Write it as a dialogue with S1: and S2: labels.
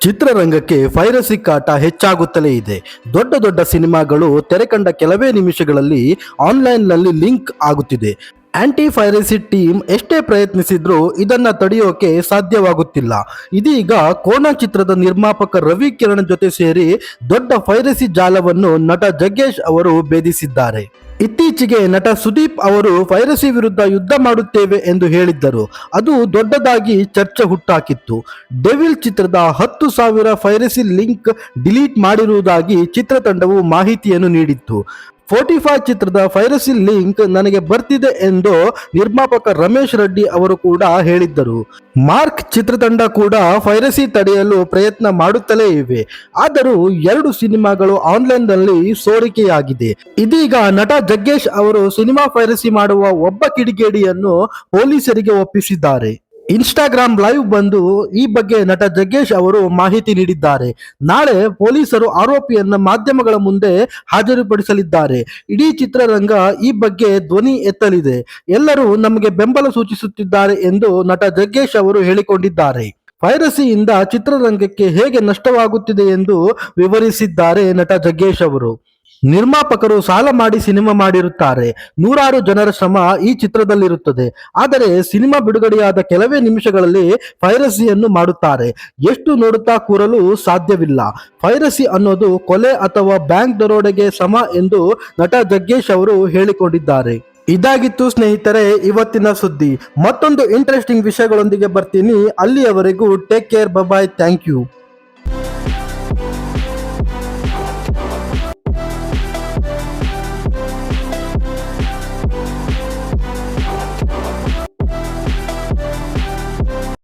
S1: ಚಿತ್ರರಂಗಕ್ಕೆ ಪೈರಸಿ ಕಾಟ ಹೆಚ್ಚಾಗುತ್ತಲೇ ಇದೆ. ದೊಡ್ಡ ದೊಡ್ಡ ಸಿನಿಮಾಗಳು ತೆರೆ ಕಂಡ ಕೆಲವೇ ನಿಮಿಷಗಳಲ್ಲಿ ಆನ್ಲೈನ್ನಲ್ಲಿ ಲಿಂಕ್ ಆಗುತ್ತಿದೆ. ಆಂಟಿ ಪೈರಸಿ ಟೀಮ್ ಎಷ್ಟೇ ಪ್ರಯತ್ನಿಸಿದ್ರೂ ಇದನ್ನ ತಡೆಯೋಕೆ ಸಾಧ್ಯವಾಗುತ್ತಿಲ್ಲ. ಇದೀಗ ಕೋಣ ಚಿತ್ರದ ನಿರ್ಮಾಪಕ ರವಿ ಕಿರಣ್ ಜೊತೆ ಸೇರಿ ದೊಡ್ಡ ಪೈರಸಿ ಜಾಲವನ್ನು ನಟ ಜಗ್ಗೇಶ್ ಅವರು ಭೇದಿಸಿದ್ದಾರೆ. ಇತ್ತೀಚೆಗೆ ನಟ ಸುದೀಪ್ ಅವರು ಪೈರಸಿ ವಿರುದ್ಧ ಯುದ್ಧ ಮಾಡುತ್ತೇವೆ ಎಂದು ಹೇಳಿದ್ದರು. ಅದು ದೊಡ್ಡದಾಗಿ ಚರ್ಚೆ ಹುಟ್ಟಾಕಿತ್ತು. ಡೆವಿಲ್ ಚಿತ್ರದ 10,000 ಪೈರಸಿ ಲಿಂಕ್ ಡಿಲೀಟ್ ಮಾಡಿರುವುದಾಗಿ ಚಿತ್ರತಂಡವು ಮಾಹಿತಿಯನ್ನು ನೀಡಿತ್ತು. 45 ಚಿತ್ರದ ಪೈರಸಿ ಲಿಂಕ್ ನನಗೆ ಬರ್ತಿದೆ ಎಂದು ನಿರ್ಮಾಪಕ ರಮೇಶ್ ರೆಡ್ಡಿ ಅವರು ಕೂಡ ಹೇಳಿದ್ದರು. ಮಾರ್ಕ್ ಚಿತ್ರತಂಡ ಕೂಡ ಪೈರಸಿ ತಡೆಯಲು ಪ್ರಯತ್ನ ಮಾಡುತ್ತಲೇ ಇವೆ. ಆದರೂ 2 ಸಿನಿಮಾಗಳು ಆನ್ಲೈನ್ನಲ್ಲಿ ಸೋರಿಕೆಯಾಗಿದೆ. ಇದೀಗ ನಟ ಜಗ್ಗೇಶ್ ಅವರು ಸಿನಿಮಾ ಪೈರಸಿ ಮಾಡುವ ಒಬ್ಬ ಕಿಡಿಗೇಡಿಯನ್ನು ಪೊಲೀಸರಿಗೆ ಒಪ್ಪಿಸಿದ್ದಾರೆ. ಇನ್ಸ್ಟಾಗ್ರಾಮ್ ಲೈವ್ ಬಂದು ಈ ಬಗ್ಗೆ ನಟ ಜಗ್ಗೇಶ್ ಅವರು ಮಾಹಿತಿ ನೀಡಿದ್ದಾರೆ. ನಾಳೆ ಪೊಲೀಸರು ಆರೋಪಿಯನ್ನ ಮಾಧ್ಯಮಗಳ ಮುಂದೆ ಹಾಜರುಪಡಿಸಲಿದ್ದಾರೆ. ಇಡೀ ಚಿತ್ರರಂಗ ಈ ಬಗ್ಗೆ ಧ್ವನಿ ಎತ್ತಲಿದೆ. ಎಲ್ಲರೂ ನಮಗೆ ಬೆಂಬಲ ಸೂಚಿಸುತ್ತಿದ್ದಾರೆ ಎಂದು ನಟ ಜಗ್ಗೇಶ್ ಅವರು ಹೇಳಿಕೊಂಡಿದ್ದಾರೆ. ಪೈರಸಿಯಿಂದ ಚಿತ್ರರಂಗಕ್ಕೆ ಹೇಗೆ ನಷ್ಟವಾಗುತ್ತಿದೆ ಎಂದು ವಿವರಿಸಿದ್ದಾರೆ ನಟ ಜಗ್ಗೇಶ್ ಅವರು. ನಿರ್ಮಾಪಕರು ಸಾಲ ಮಾಡಿ ಸಿನಿಮಾ ಮಾಡಿರುತ್ತಾರೆ. ನೂರಾರು ಜನರ ಶ್ರಮ ಈ ಚಿತ್ರದಲ್ಲಿರುತ್ತದೆ. ಆದರೆ ಸಿನಿಮಾ ಬಿಡುಗಡೆಯಾದ ಕೆಲವೇ ನಿಮಿಷಗಳಲ್ಲಿ ಪೈರಸಿಯನ್ನು ಮಾಡುತ್ತಾರೆ. ಎಷ್ಟು ನೋಡುತ್ತಾ ಕೂರಲು ಸಾಧ್ಯವಿಲ್ಲ. ಪೈರಸಿ ಅನ್ನೋದು ಕೊಲೆ ಅಥವಾ ಬ್ಯಾಂಕ್ ದರೋಡೆಗೆ ಸಮ ಎಂದು ನಟ ಜಗ್ಗೇಶ್ ಅವರು ಹೇಳಿಕೊಂಡಿದ್ದಾರೆ. ಇದಾಗಿತ್ತು ಸ್ನೇಹಿತರೆ ಇವತ್ತಿನ ಸುದ್ದಿ. ಮತ್ತೊಂದು ಇಂಟ್ರೆಸ್ಟಿಂಗ್ ವಿಷಯಗಳೊಂದಿಗೆ ಬರ್ತೀನಿ. ಅಲ್ಲಿಯವರೆಗೂ take care, bye, thank you.